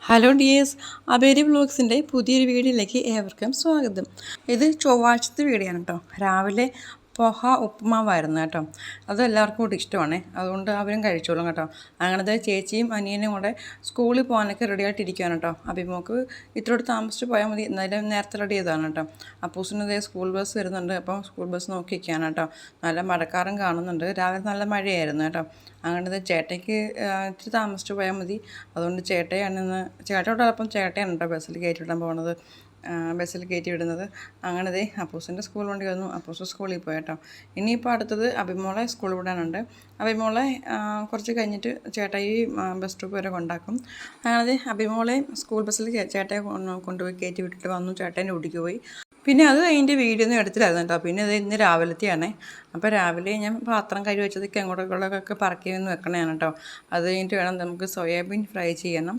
Hello dears, അബേരി വ്ലോഗ്സിൻ്റെ പുതിയൊരു വീഡിയോയിലേക്ക് ഏവർക്കും സ്വാഗതം. ഇത് ചൊവ്വാഴ്ചത്തെ വീഡിയോ ആണ് കേട്ടോ. രാവിലെ പൊഹ ഉപ്പുമാവായിരുന്നു കേട്ടോ. അത് എല്ലാവർക്കും കൂടി ഇഷ്ടമാണ്, അതുകൊണ്ട് അവരും കഴിച്ചോളും കേട്ടോ. അങ്ങനത്തെ ചേച്ചിയും അനിയനും കൂടെ സ്കൂളിൽ പോകാനൊക്കെ റെഡിയായിട്ടിരിക്കുകയാണ് കേട്ടോ. അഭിമോക്ക് ഇത്രയോട് താമസിച്ച് പോയാൽ മതി, എന്നാലും നേരത്തെ റെഡി ചെയ്തതാണ് കേട്ടോ. അപ്പൂസിൻ്റെ സ്കൂൾ ബസ് വരുന്നുണ്ട്, അപ്പോൾ സ്കൂൾ ബസ് നോക്കിയിരിക്കുകയാണ് കേട്ടോ. നല്ല മഴക്കാറും കാണുന്നുണ്ട്, രാവിലെ നല്ല മഴയായിരുന്നു കേട്ടോ. അങ്ങനത്തെ ചേട്ടയ്ക്ക് ഇത്തിരി താമസിച്ച് പോയാൽ മതി, അതുകൊണ്ട് ചേട്ടയോടൊപ്പം ചേട്ടയാണ് കേട്ടോ ബസ്സിൽ കയറ്റി വിടാൻ പോകുന്നത്, ബസ്സിൽ കയറ്റി വിടുന്നത്. അങ്ങനത്തെ അപ്പൂസിൻ്റെ സ്കൂൾ വണ്ടി വന്നു, അപ്പൂസ് സ്കൂളിൽ പോയി കേട്ടോ. ഇനിയിപ്പോൾ അടുത്തത് അഭിമോളെ സ്കൂൾ വിടാനുണ്ട്. അഭിമോളെ കുറച്ച് കഴിഞ്ഞിട്ട് ചേട്ടായി ബസ് സ്റ്റോപ്പ് വരെ കൊണ്ടാക്കും. അങ്ങനത്തെ അഭിമോളെ സ്കൂൾ ബസ്സിൽ ചേട്ടയെ കൊണ്ടുപോയി കയറ്റി വിട്ടിട്ട് വന്നു, ചേട്ടേൻ്റെ ഒടിക്ക് പോയി. പിന്നെ അത് അതിൻ്റെ വീഡിയോ ഒന്നും എടുത്തില്ലായിരുന്നു കേട്ടോ. പിന്നെ അത് ഇന്ന് രാവിലത്തെയാണ്. അപ്പോൾ രാവിലെ ഞാൻ പാത്രം കഴുകി വെച്ചതൊക്കെ അങ്ങോട്ടൊക്കെ പറക്കി നിന്ന് വെക്കണതാണ് കേട്ടോ. അത് കഴിഞ്ഞിട്ട് വേണം നമുക്ക് സോയാബീൻ ഫ്രൈ ചെയ്യണം,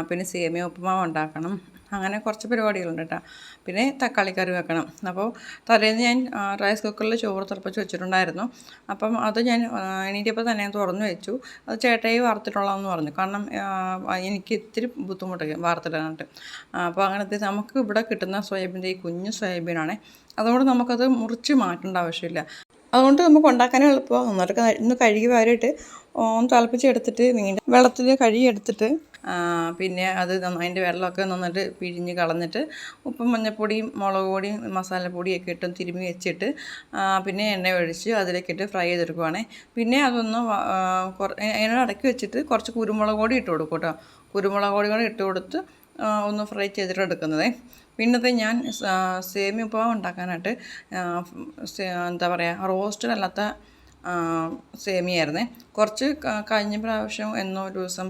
പിന്നെ സേമിയ ഉപ്പുമാവ് ഉണ്ടാക്കണം, അങ്ങനെ കുറച്ച് പരിപാടികളുണ്ട് കേട്ടോ. പിന്നെ തക്കാളിക്കറി വെക്കണം. അപ്പോൾ തലേന്ന് ഞാൻ റൈസ് കുക്കറിൽ ചോറ് തിളപ്പിച്ച് വെച്ചിട്ടുണ്ടായിരുന്നു. അപ്പം അത് ഞാൻ എണീറ്റപ്പോൾ തന്നെ തുറന്ന് വെച്ചു. അത് ചേട്ടായി വാർത്തിട്ടുള്ളതെന്ന് പറഞ്ഞു, കാരണം എനിക്ക് ഇത്തിരി ബുദ്ധിമുട്ടൊക്കെ വാർത്തിടാനായിട്ട്. അപ്പോൾ അങ്ങനത്തെ നമുക്ക് ഇവിടെ കിട്ടുന്ന സോയാബീൻ്റെ ഈ കുഞ്ഞു സോയാബീനാണ്, അതുകൊണ്ട് നമുക്കത് മുറിച്ച് മാറ്റേണ്ട ആവശ്യമില്ല. അതുകൊണ്ട് നമുക്ക് ഉണ്ടാക്കാൻ എളുപ്പമാണ്. നന്നായിട്ട് ഇന്ന് കഴുകി വാരിയിട്ട് തിളപ്പിച്ചെടുത്തിട്ട് വീണ്ടും വെള്ളത്തിൽ കഴുകിയെടുത്തിട്ട് പിന്നെ അത് അതിൻ്റെ വെള്ളമൊക്കെ നന്നായിട്ട് പിഴിഞ്ഞ് കളഞ്ഞിട്ട് ഉപ്പും മഞ്ഞൾപ്പൊടിയും മുളക് പൊടിയും മസാലപ്പൊടിയൊക്കെ ഇട്ടും തിരുമ്മി വെച്ചിട്ട് പിന്നെ എണ്ണ ഒഴിച്ച് അതിലേക്കിട്ട് ഫ്രൈ ചെയ്തെടുക്കുവാണേ. പിന്നെ അതൊന്ന് അതിനോട് അടക്കി വെച്ചിട്ട് കുറച്ച് കുരുമുളക് പൊടി ഇട്ട് കൊടുക്കും കേട്ടോ. കുരുമുളക് പൊടി കൂടെ ഇട്ട് കൊടുത്ത് ഒന്ന് ഫ്രൈ ചെയ്തിട്ട് എടുക്കുന്നത്. പിന്നത്തെ ഞാൻ സേമിയ ഉപ്പുമാവ് ഉണ്ടാക്കാനായിട്ട് എന്താ പറയുക, റോസ്റ്റഡ് അല്ലാത്ത സേമിയായിരുന്നേ. കുറച്ച് കഴിഞ്ഞ പ്രാവശ്യം എന്നോ ഒരു ദിവസം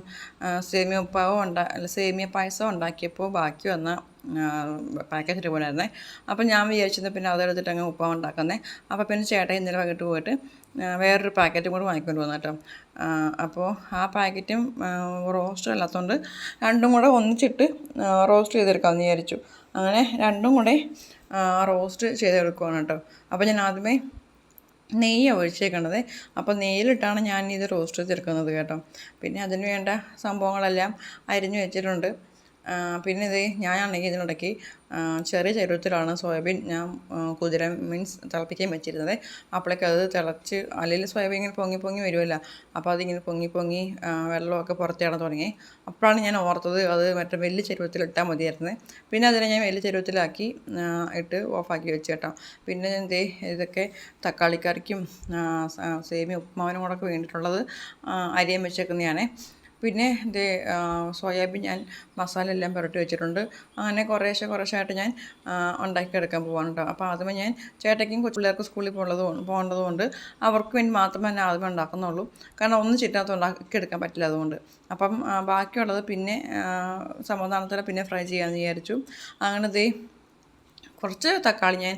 സേമിയ ഉപ്പുമാവ് സേമിയ പായസം ഉണ്ടാക്കിയപ്പോൾ ബാക്കി വന്ന പാക്കറ്റ് ഇട്ടുപോലായിരുന്നേ. അപ്പോൾ ഞാൻ വിചാരിച്ചത് പിന്നെ അതെടുത്തിട്ട് അങ്ങ് ഉപ്പുമാവ് ഉണ്ടാക്കുന്നേ. അപ്പോൾ പിന്നെ ചേട്ടൻ ഇന്നലെ വൈകിട്ട് പോയിട്ട് വേറൊരു പാക്കറ്റും കൂടെ വാങ്ങിക്കൊണ്ട് വന്നു കേട്ടോ. അപ്പോൾ ആ പാക്കറ്റും റോസ്റ്റ് അല്ലാത്തതുകൊണ്ട് രണ്ടും കൂടെ ഒന്നിച്ചിട്ട് റോസ്റ്റ് ചെയ്തെടുക്കാമെന്ന് വിചാരിച്ചു. അങ്ങനെ രണ്ടും കൂടെ റോസ്റ്റ് ചെയ്തെടുക്കുവാണ് കേട്ടോ. അപ്പോൾ ഞാൻ ആദ്യമേ നെയ്യാണ് ഒഴിച്ചേക്കണത്. അപ്പോൾ നെയ്യിലിട്ടാണ് ഞാൻ ഇത് റോസ്റ്റ് ചെയ്തെടുക്കുന്നത് കേട്ടോ. പിന്നെ അതിന് വേണ്ട സംഭവങ്ങളെല്ലാം അരിഞ്ഞു വെച്ചിട്ടുണ്ട്. പിന്നെ ഇത് ഞാനാണെങ്കിൽ ഇതിനിടയ്ക്ക് ചെറിയ ചരുവത്തിലാണ് സോയാബീൻ ഞാൻ തിളപ്പിക്കാൻ വെച്ചിരുന്നത്. അപ്പോഴേക്ക് അത് തിളച്ച്, അല്ലെങ്കിൽ സോയാബീൻ ഇങ്ങനെ പൊങ്ങി വരുമല്ലോ, അപ്പോൾ അതിങ്ങനെ പൊങ്ങി വെള്ളമൊക്കെ പുറത്തേടാൻ തുടങ്ങി. അപ്പോഴാണ് ഞാൻ ഓർത്തത് അത് മറ്റേ വലിയ ചരുവത്തിലിട്ടാൽ മതിയായിരുന്നു. പിന്നെ അതിനെ ഞാൻ വലിയ ചരുവത്തിലാക്കി ഇട്ട് ഓഫാക്കി വെച്ച് കേട്ടോ. പിന്നെ ഇതൊക്കെ തക്കാളിക്കറിക്കും സേമിയ ഉപ്പുമാവിനും കൂടെ വേണ്ടിയിട്ടുള്ളത് അരിയാൻ വെച്ചേക്കുന്നതാണ്. പിന്നെ സോയാബീൻ ഞാൻ മസാല എല്ലാം പുരട്ടി വെച്ചിട്ടുണ്ട്. അങ്ങനെ കുറേശ്ശെ ആയിട്ട് ഞാൻ ഉണ്ടാക്കിയെടുക്കാൻ പോകാനുണ്ടോ. അപ്പോൾ ആദ്യമേ ഞാൻ ചേട്ടയ്ക്കും കൊച്ചു പിള്ളേർക്ക് സ്കൂളിൽ പോകേണ്ടത് കൊണ്ട് അവർക്ക് വേണ്ടി മാത്രമേ ഞാൻ ആദ്യമേ ഉണ്ടാക്കുന്നുള്ളൂ, കാരണം ഒന്നും ചിറ്റാത്ത ഉണ്ടാക്കിയെടുക്കാൻ പറ്റില്ല. അതുകൊണ്ട് അപ്പം ബാക്കിയുള്ളത് പിന്നെ സമാധാനത്തോടെ പിന്നെ ഫ്രൈ ചെയ്യാമെന്ന് വിചാരിച്ചു. അങ്ങനെ കുറച്ച് തക്കാളി ഞാൻ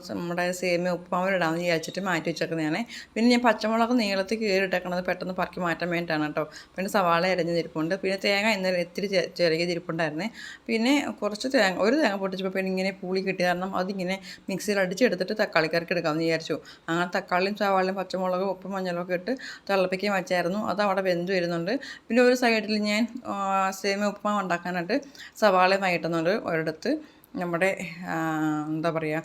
നമ്മുടെ സേമിയ ഉപ്പുമാവിലിടാമെന്ന് വിചാരിച്ചിട്ട് മാറ്റി വെച്ചേക്കുന്നതാണ്. പിന്നെ ഞാൻ പച്ചമുളക് നീളത്തിൽ കീറിയിട്ടേക്കണത് പെട്ടെന്ന് പറക്കി മാറ്റാൻ വേണ്ടിയിട്ടാണ് കേട്ടോ. പിന്നെ സവാള അരിഞ്ഞ് തിരിപ്പുണ്ട്, പിന്നെ തേങ്ങ ഇന്നലെ ഇത്തിരി ചെറിയ തിരിപ്പുണ്ടായിരുന്നേ. പിന്നെ കുറച്ച് ഒരു തേങ്ങ പൊട്ടിച്ചപ്പോൾ പിന്നെ ഇങ്ങനെ പുളി കിട്ടിയ കാരണം അതിങ്ങനെ മിക്സിയിൽ അടിച്ചെടുത്തിട്ട് തക്കാളിക്കറിക്ക് എടുക്കാമെന്ന് വിചാരിച്ചു. അങ്ങനെ തക്കാളിയും സവാളയും പച്ചമുളകും ഉപ്പും മഞ്ഞളൊക്കെ ഇട്ട് തിളപ്പിക്കാൻ വെച്ചായിരുന്നു. അത് അവിടെ വെന്ത് വരുന്നുണ്ട്. പിന്നെ ഒരു സൈഡിൽ ഞാൻ സേമിയ ഉപ്പുമാവ് ഉണ്ടാക്കാനായിട്ട് സവാളയും വഴറ്റുന്നുണ്ട്. ഒരിടത്ത് നമ്മുടെ എന്താ പറയുക,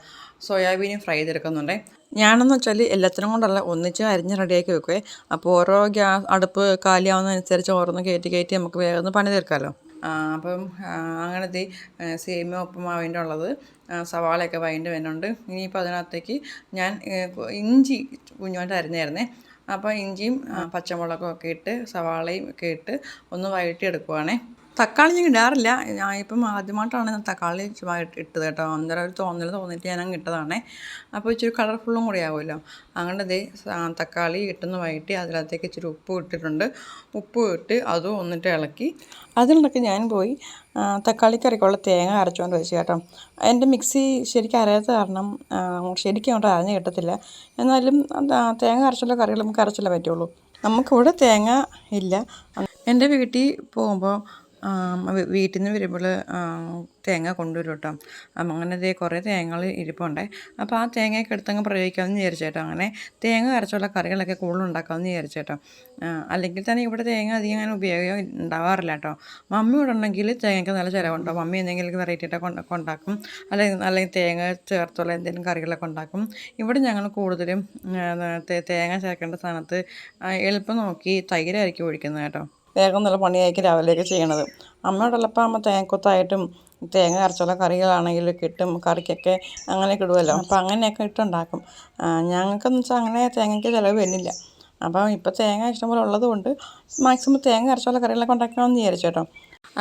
സോയാബീനും ഫ്രൈ ചെയ്തെടുക്കുന്നുണ്ട്. ഞാനെന്ന് വെച്ചാൽ എല്ലാത്തിനും കൊണ്ടല്ല, ഒന്നിച്ച് അരിഞ്ഞ് റെഡിയാക്കി വെക്കുവേ. അപ്പോൾ ഓരോ അടുപ്പ് കാലിയാവുന്നതനുസരിച്ച് ഓരോന്ന് കയറ്റി നമുക്ക് വേഗം പണി തീർക്കാമല്ലോ. അപ്പം അങ്ങനത്തെ സേമിയ ഉപ്പുമാവിൻ്റെ ഉള്ളത് സവാളയൊക്കെ വഴണ്ട് വരുന്നുണ്ട്. ഇനിയിപ്പോൾ അതിനകത്തേക്ക് ഞാൻ ഇഞ്ചി കുഞ്ഞുമായിട്ട് അരിഞ്ഞായിരുന്നേ. അപ്പോൾ ഇഞ്ചിയും പച്ചമുളകും ഒക്കെ ഇട്ട് സവാളയും ഒക്കെ ഇട്ട് ഒന്ന് വഴറ്റിയെടുക്കുവാണേ. തക്കാളി ഞാൻ ഇടാറില്ല, ഞാൻ ഇപ്പം ആദ്യമായിട്ടാണ് തക്കാളി ഇട്ടത് കേട്ടോ. അന്നേരം ഒരു തോന്നിയിട്ട് ഞാൻ അങ്ങ് ഇട്ടതാണേ. അപ്പോൾ ഇച്ചിരി കളർഫുള്ളും കൂടി ആവുമല്ലോ. അങ്ങനെ തക്കാളി ഇട്ടുന്ന വഴറ്റി അതിനകത്തേക്ക് ഇച്ചിരി ഉപ്പ് ഇട്ടിട്ടുണ്ട്. ഉപ്പ് ഇട്ട് അതും ഒന്നിട്ട് ഇളക്കി അതിനിടയ്ക്ക് ഞാൻ പോയി തക്കാളിക്കറിക്കുള്ള തേങ്ങ അരച്ചുകൊണ്ട് വെച്ച് കേട്ടോ. എൻ്റെ മിക്സി ശരിക്കും അരയാത്ത കാരണം ശരിക്കും അങ്ങോട്ട് അരഞ്ഞ് കിട്ടത്തില്ല. എന്നാലും തേങ്ങ അരച്ചുള്ള കറികൾ നമുക്ക് അരച്ചല്ലേ പറ്റുള്ളൂ. നമുക്കിവിടെ തേങ്ങ ഇല്ല. എൻ്റെ വീട്ടിൽ പോകുമ്പോൾ വീട്ടിൽ നിന്ന് വരുമ്പോൾ തേങ്ങ കൊണ്ടുവരും കേട്ടോ. അങ്ങനെ ദേ കുറേ തേങ്ങകൾ ഇരിപ്പുണ്ടേ. അപ്പോൾ ആ തേങ്ങയൊക്കെ എടുത്തങ്ങ് പ്രയോഗിക്കാമെന്ന് വിചാരിച്ചേട്ടോ. അങ്ങനെ തേങ്ങ അരച്ചുള്ള കറികളൊക്കെ കൂടുതൽ ഉണ്ടാക്കാമെന്ന് വിചാരിച്ചേട്ടോ. അല്ലെങ്കിൽ തന്നെ ഇവിടെ തേങ്ങ അധികം അങ്ങനെ ഉപയോഗം ഉണ്ടാവാറില്ല കേട്ടോ. മമ്മി ഇവിടെ ഉണ്ടെങ്കിൽ തേങ്ങയ്ക്ക് നല്ല ചിലവുണ്ടോ. മമ്മി എന്തെങ്കിലും വെറൈറ്റി ആയിട്ടൊക്കെ ഉണ്ടാക്കും, അല്ലെങ്കിൽ തേങ്ങ ചേർത്തുള്ള എന്തെങ്കിലും കറികളൊക്കെ ഉണ്ടാക്കും. ഇവിടെ ഞങ്ങൾ കൂടുതലും തേങ്ങ ചേർക്കേണ്ട സ്ഥാനത്ത് എളുപ്പം നോക്കി തൈരായിരിക്കും ഒഴിക്കുന്നത് കേട്ടോ. വേഗം നല്ല പണിയായിരിക്കും രാവിലെയൊക്കെ ചെയ്യണത്. അമ്മയോടുള്ളപ്പോൾ അമ്മ തേങ്ങക്കൊത്തായിട്ടും തേങ്ങ അരച്ചുള്ള കറികളാണെങ്കിൽ കിട്ടും, കറിക്കൊക്കെ അങ്ങനെയൊക്കെ ഇടുമല്ലോ. അപ്പോൾ അങ്ങനെയൊക്കെ ഇട്ടുണ്ടാക്കും. ഞങ്ങൾക്കെന്ന് വെച്ചാൽ അങ്ങനെ തേങ്ങയ്ക്ക് ചിലവ് വരുന്നില്ല. അപ്പം ഇപ്പോൾ തേങ്ങ ഇഷ്ടംപോലെ ഉള്ളത് കൊണ്ട് മാക്സിമം തേങ്ങ അരച്ചുള്ള കറികളൊക്കെ ഉണ്ടാക്കണമെന്ന് വിചാരിച്ചു കേട്ടോ.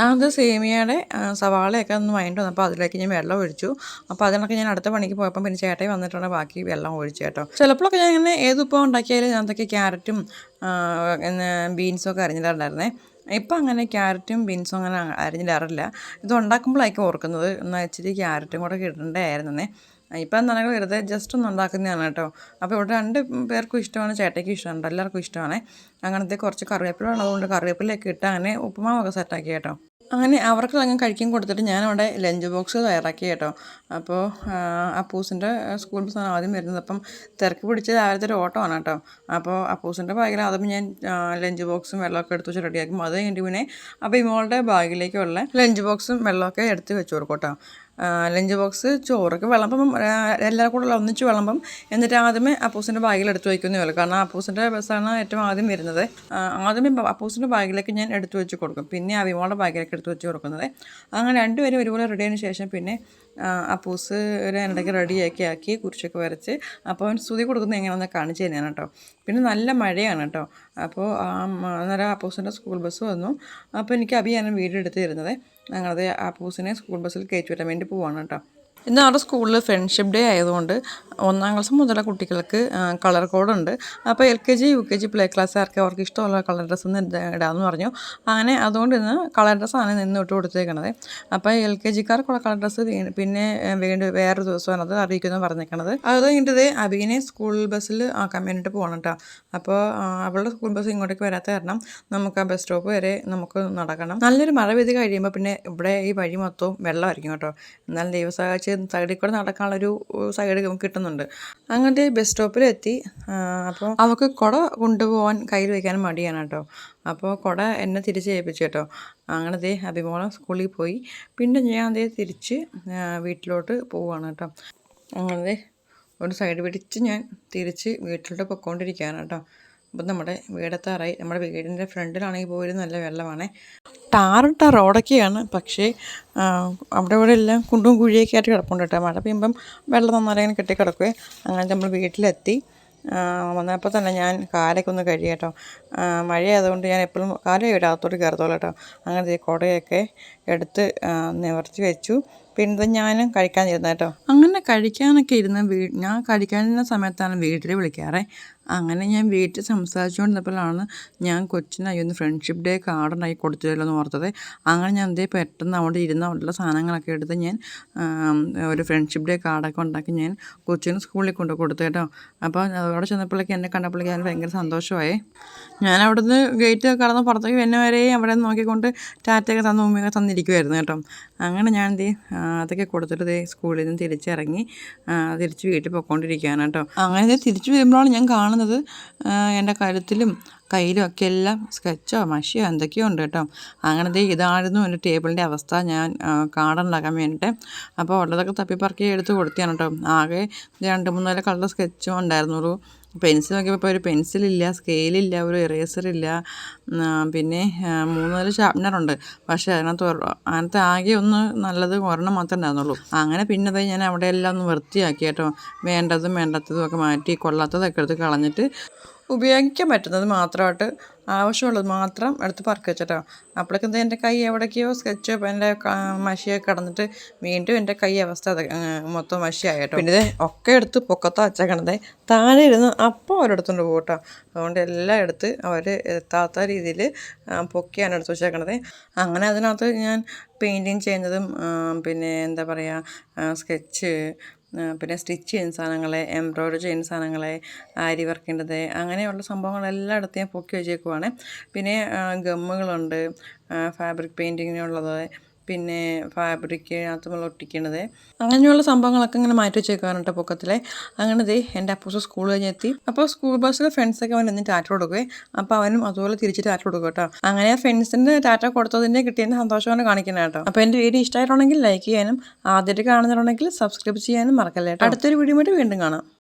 അത് സേമിയയുടെ സവാളയൊക്കെ ഒന്ന് വഴണ്ട് വന്നപ്പോൾ അതിലേക്ക് ഞാൻ വെള്ളം ഒഴിച്ചു. അപ്പോൾ അതിനൊക്കെ ഞാൻ അടുത്ത പണിക്ക് പോയപ്പോൾ പിന്നെ ചേട്ടായി വന്നിട്ടാണ് ബാക്കി വെള്ളം ഒഴിച്ചു കേട്ടോ. ചിലപ്പോഴൊക്കെ ഞാൻ ഇങ്ങനെ ഏതുപ്പം ഉണ്ടാക്കിയാലും ഞാൻ അതൊക്കെ ക്യാരറ്റും ബീൻസും ഒക്കെ അരിഞ്ഞിട്ടുണ്ടായിരുന്നേ. ഇപ്പം അങ്ങനെ ക്യാരറ്റും ബീൻസും അങ്ങനെ അരിഞ്ഞിടാറില്ല. ഇത് ഉണ്ടാക്കുമ്പോഴായിരിക്കും ഓർക്കുന്നത് എന്നാൽ ഇച്ചിരി ക്യാരറ്റും കൂടെ ഇടണ്ടായിരുന്നേ. ഇപ്പം എന്താണെങ്കിൽ വെറുതെ ജസ്റ്റ് ഒന്ന് ഉണ്ടാക്കുന്നതാണ് കേട്ടോ. അപ്പോൾ ഇവിടെ 2 പേർക്കും ഇഷ്ടമാണ്, ചേട്ടയ്ക്കും ഇഷ്ടമാണ്, എല്ലാവർക്കും ഇഷ്ടമാണ്. അങ്ങനത്തെ കുറച്ച് കറിവേപ്പില ഉള്ളതുകൊണ്ട് കറിവേപ്പിലയൊക്കെ ഇട്ട് അങ്ങനെ ഉപ്പുമാവൊക്കെ സെറ്റാക്കി കേട്ടോ. അങ്ങനെ അവർക്ക് അങ്ങ് കഴിക്കാൻ കൊടുത്തിട്ട് ഞാനവിടെ ലഞ്ച് ബോക്സ് തയ്യാറാക്കി കേട്ടോ. അപ്പോൾ അപ്പൂസിൻ്റെ സ്കൂൾ ബസ്സാണ് ആദ്യം വരുന്നത്. അപ്പം തിരക്ക് പിടിച്ച് രാവിലത്തെ ഒരു ഓട്ടമാണ് കേട്ടോ. അപ്പോൾ അപ്പൂസിൻ്റെ ബാഗിൽ ആദ്യം ഞാൻ ലഞ്ച് ബോക്സും വെള്ളമൊക്കെ എടുത്ത് വെച്ച് റെഡിയാക്കും. അത് കഴിഞ്ഞിട്ട് പിന്നെ അപ്പോൾ ഇമോളുടെ ബാഗിലേക്കുള്ള ലഞ്ച് ബോക്സും വെള്ളമൊക്കെ എടുത്ത് വെച്ച് കൊടുക്കും കേട്ടോ. ലഞ്ച് ബോക്സ് ചോറൊക്കെ വിളമ്പം എല്ലാവർക്കും കൂടെ ഒന്നിച്ച് വിളമ്പം. എന്നിട്ട് ആദ്യമേ അപ്പൂസിൻ്റെ ബാഗിൽ എടുത്ത് വയ്ക്കുന്നേ ഉള്ളൂ. കാരണം അപ്പൂസിൻ്റെ ബസ്സാണ് ഏറ്റവും ആദ്യം വരുന്നത്. ആദ്യമേ അപ്പൂസിൻ്റെ ബാഗിലേക്ക് ഞാൻ എടുത്ത് വെച്ച് കൊടുക്കും, പിന്നെ അവിമോളുടെ ബാഗിലേക്ക് എടുത്ത് വെച്ച് കൊടുക്കുന്നത്. അങ്ങനെ രണ്ടുപേരും ഒരുപോലെ റെഡി ആയതിനു ശേഷം പിന്നെ അപ്പൂസ് ഇടയ്ക്ക് റെഡിയാക്കി ആക്കി കുരിശൊക്കെ വരച്ച് അപ്പോൾ അവൻ സ്തുതി കൊടുക്കുന്നത് എങ്ങനെയാണെന്ന് കാണിച്ചു തന്നെയാണ് കേട്ടോ. പിന്നെ നല്ല മഴയാണ് കേട്ടോ. അപ്പോൾ അന്നേരം അപ്പൂസിൻ്റെ സ്കൂൾ ബസ് വന്നു. അപ്പോൾ എനിക്ക് അഭിയാണ് വീഡിയോ എടുത്ത് തരുന്നത്. ഞങ്ങളത് അപ്പൂസിനെ സ്കൂൾ ബസ്സിൽ കയറ്റി വിടാൻ വേണ്ടി പോവാണ് കേട്ടോ. ഇന്ന് അവരുടെ സ്കൂളിൽ ഫ്രണ്ട്ഷിപ്പ് ഡേ ആയതുകൊണ്ട് 1ാം ക്ലാസ് മുതലുള്ള കുട്ടികൾക്ക് കളർ കോഡുണ്ട്. അപ്പോൾ LKG UKG പ്ലേ ക്ലാസ്സുകാർക്ക് അവർക്ക് ഇഷ്ടമുള്ള കളർ ഡ്രസ്സ് ഒന്ന് ഇടാമെന്ന് പറഞ്ഞു. അങ്ങനെ അതുകൊണ്ട് ഇന്ന് കളർ ഡ്രസ്സാണ് നിന്ന് ഇട്ട് കൊടുത്തേക്കണത്. അപ്പോൾ LKGക്കാർക്കുള്ള കളർ ഡ്രസ്സ് പിന്നെ വേറൊരു ദിവസമാണ് അത് അറിയിക്കുന്നു പറഞ്ഞേക്കണത്. അത് കഴിഞ്ഞിട്ട് അബീനെ സ്കൂൾ ബസ്സിൽ ആക്കാൻ വേണ്ടിയിട്ട് പോകണം കേട്ടോ. അപ്പോൾ അവളുടെ സ്കൂൾ ബസ് ഇങ്ങോട്ടേക്ക് വരാത്ത കാരണം നമുക്ക് ആ ബസ് സ്റ്റോപ്പ് വരെ നമുക്ക് നടക്കണം. നല്ലൊരു മഴ പെയ്ത് കഴിയുമ്പോൾ പിന്നെ ഇവിടെ ഈ വഴി മൊത്തവും വെള്ളമായിരിക്കും കേട്ടോ. എന്നാലും ദൈവസഹായിച്ച് സൈഡിൽ കൂടെ നടക്കാനുള്ളൊരു സൈഡ് കിട്ടുന്നുണ്ട്. അങ്ങനത്തെ ബസ് സ്റ്റോപ്പിലെത്തി. അപ്പോൾ അവൾക്ക് കുട കൊണ്ടുപോകാൻ കയ്യിൽ വയ്ക്കാനും മടിയാണ് കേട്ടോ. അപ്പോൾ കുട എന്നെ തിരിച്ച് ഏൽപ്പിച്ചു കേട്ടോ. അങ്ങനെ അഭിമോളം സ്കൂളിൽ പോയി. പിന്നെ ഞാൻ തിരിച്ച് വീട്ടിലോട്ട് പോവുകയാണ് കേട്ടോ. അങ്ങനെ ഒരു സൈഡ് പിടിച്ച് ഞാൻ തിരിച്ച് വീട്ടിലോട്ട് പൊയ്ക്കൊണ്ടിരിക്കുകയാണ് കേട്ടോ. അപ്പം നമ്മുടെ വീടെത്താറായി. നമ്മുടെ വീടിൻ്റെ ഫ്രണ്ടിലാണെങ്കിൽ പോലും നല്ല വെള്ളമാണ്. ടാറിട്ട റോഡൊക്കെയാണ്, പക്ഷേ അവിടെ ഇവിടെ എല്ലാം കുണ്ടും കുഴിയൊക്കെ ആയിട്ട് കിടപ്പുണ്ട് കേട്ടോ. മഴ പെയ്യുമ്പം വെള്ളം നന്നായി കെട്ടി കിടക്കുവേ. അങ്ങനെ നമ്മൾ വീട്ടിലെത്തി. വന്നപ്പോൾ തന്നെ ഞാൻ കാലൊക്കെ ഒന്ന് കഴുകി കേട്ടോ. മഴയായതുകൊണ്ട് ഞാൻ എപ്പോഴും കാല് അകത്തോട്ട് കയറത്തോളൂ കേട്ടോ. അങ്ങനെ കുടയൊക്കെ എടുത്ത് നിവർത്തി വെച്ചു. പിന്നെ ഞാനും കഴിക്കാനിരുന്ന കേട്ടോ. അങ്ങനെ കഴിക്കാനൊക്കെ ഇരുന്ന് ഞാൻ കഴിക്കാനിരുന്ന സമയത്താണ് വീട്ടിൽ വിളിക്കാറേ. അങ്ങനെ ഞാൻ വീട്ടിൽ സംസാരിച്ചുകൊണ്ടിരുന്നപ്പോഴാണ് ഞാൻ കൊച്ചിന് അയ്യൊന്ന് ഫ്രണ്ട്ഷിപ്പ് ഡേ കാർഡുണ്ടാക്കി കൊടുത്തില്ലല്ലോ എന്ന് ഓർത്തത്. അങ്ങനെ ഞാൻ പെട്ടെന്ന് അവിടെ ഇരുന്ന് അവിടെയുള്ള സാധനങ്ങളൊക്കെ എടുത്ത് ഞാൻ ഒരു ഫ്രണ്ട്ഷിപ്പ് ഡേ കാർഡൊക്കെ ഉണ്ടാക്കി ഞാൻ കൊച്ചിന് സ്കൂളിൽ കൊണ്ട് കൊടുത്തു കേട്ടോ. അപ്പോൾ അവിടെ ചെന്നപ്പോഴേക്കും എന്നെ കണ്ടപ്പോഴേക്കും അതിന് ഭയങ്കര സന്തോഷമായി. ഞാൻ അവിടുന്ന് ഗേറ്റ് കടന്ന് പുറത്തേക്ക് എന്നെ വരെ അവിടെ നോക്കിക്കൊണ്ട് ടാറ്റയൊക്കെ ഉമ്മയൊക്കെ തന്നിരിക്കുമായിരുന്നു കേട്ടോ. അങ്ങനെ ഞാൻ അതൊക്കെ കൊടുത്തിട്ട് സ്കൂളിൽ നിന്ന് തിരിച്ചിറങ്ങി തിരിച്ച് വീട്ടിൽ പോയിക്കൊണ്ടിരിക്കുകയാണ് കേട്ടോ. അങ്ങനെ തിരിച്ചു വരുമ്പോഴാണ് ഞാൻ കാണുന്നത് എൻ്റെ കഴുത്തിലും കയ്യിലും ഒക്കെ എല്ലാം സ്കെച്ചോ മഷിയോ എന്തൊക്കെയോ ഉണ്ട് കേട്ടോ. അങ്ങനെ ഇതായിരുന്നു എൻ്റെ ടേബിളിൻ്റെ അവസ്ഥ. ഞാൻ കാർഡുണ്ടാക്കാൻ വേണ്ടിയിട്ട് അപ്പോൾ ഉള്ളതൊക്കെ തപ്പിപ്പറക്കി എടുത്ത് കൊടുത്തിയാണ് കേട്ടോ. ആകെ 2-3 കളർ സ്കെച്ചും ഉണ്ടായിരുന്നുള്ളൂ. പെൻസിൽ നോക്കിയപ്പോൾ ഇപ്പോൾ ഒരു പെൻസിലില്ല, സ്കെയിലില്ല, ഒരു ഇറേസറില്ല, പിന്നെ 3-4 ഷാർപ്നറുണ്ട്. പക്ഷേ അതിനകത്ത് ആകെ ഒന്ന് നല്ലത് ഒരെണ്ണം മാത്രമേ ഉണ്ടായിരുന്നുള്ളൂ. അങ്ങനെ പിന്നെ ഞാൻ അവിടെ എല്ലാം ഒന്ന് വൃത്തിയാക്കി കേട്ടോ. വേണ്ടതും വേണ്ടാത്തതും ഒക്കെ മാറ്റി കൊള്ളാത്തതൊക്കെ എടുത്ത് കളഞ്ഞിട്ട് ഉപയോഗിക്കാൻ പറ്റുന്നത് മാത്രമായിട്ട് ആവശ്യമുള്ളത് മാത്രം എടുത്ത് പറക്കി വെച്ചിട്ടോ. അപ്പോഴേക്കും എൻ്റെ കൈ എവിടേക്കോ സ്കെച്ച് എൻ്റെ മഷിയൊക്കെ കിടന്നിട്ട് വീണ്ടും എൻ്റെ കൈ അവസ്ഥ മൊത്തം മഷിയായി കേട്ടോ. പിന്നെ ഒക്കെ എടുത്ത് പൊക്കത്താ വെച്ചേക്കണതേ. താഴെ ഇരുന്ന് അപ്പോൾ അവരെടുത്തുകൊണ്ട് പോകും കേട്ടോ. അതുകൊണ്ട് എല്ലാം എടുത്ത് അവർ എത്താത്ത രീതിയിൽ പൊക്കിയാണ് എടുത്ത് വെച്ചേക്കണത്. അങ്ങനെ അതിനകത്ത് ഞാൻ പെയിൻറ്റിങ് ചെയ്യുന്നതും പിന്നെ എന്താ പറയുക സ്കെച്ച് പിന്നെ സ്റ്റിച്ച് ചെയ്യുന്ന സാധനങ്ങൾ, എംബ്രോയ്ഡറി ചെയ്യുന്ന സാധനങ്ങൾ, ആരി വർക്കിൻ്റെത്, അങ്ങനെയുള്ള സംഭവങ്ങളെല്ലാം എടുത്ത് ഞാൻ പൊക്കി വെച്ചേക്കുവാണ്. പിന്നെ ഗമ്മുകളുണ്ട്, ഫാബ്രിക് പെയിൻറ്റിങ്ങിനുള്ളത്, പിന്നെ ഫാബ്രിക്കിനകത്ത് നമ്മൾ ഒട്ടിക്കണത്, അങ്ങനെയുള്ള സംഭവങ്ങളൊക്കെ ഇങ്ങനെ മാറ്റി വെച്ചേക്കാണ് കേട്ടോ പൊക്കത്തിലെ. അങ്ങനെ ദേ എൻ്റെ അപ്പൂസ് സ്കൂൾ കഴിഞ്ഞെത്തി. അപ്പോൾ സ്കൂൾ ബസ്സിലെ ഫ്രണ്ട്സൊക്കെ അവൻ എന്നിട്ട് ടാറ്റ കൊടുക്കുകയെ. അപ്പോൾ അവനും അതുപോലെ തിരിച്ച് ടാറ്റ കൊടുക്കും കേട്ടോ. അങ്ങനെ ഫ്രണ്ട്സിൻ്റെ ടാറ്റ കൊടുത്തതിൻ്റെ കിട്ടിയതിൻ്റെ സന്തോഷമാണ് കാണിക്കുന്നത് കേട്ടോ. അപ്പോൾ എൻ്റെ വീഡിയോ ഇഷ്ടമായിട്ടുണ്ടെങ്കിൽ ലൈക്ക് ചെയ്യാനും ആദ്യമായിട്ട് കാണുന്നുണ്ടെങ്കിൽ സബ്സ്ക്രൈബ് ചെയ്യാനും മറക്കല്ലേ കേട്ടോ. അടുത്തൊരു വീഡിയോ വീണ്ടും കാണാം.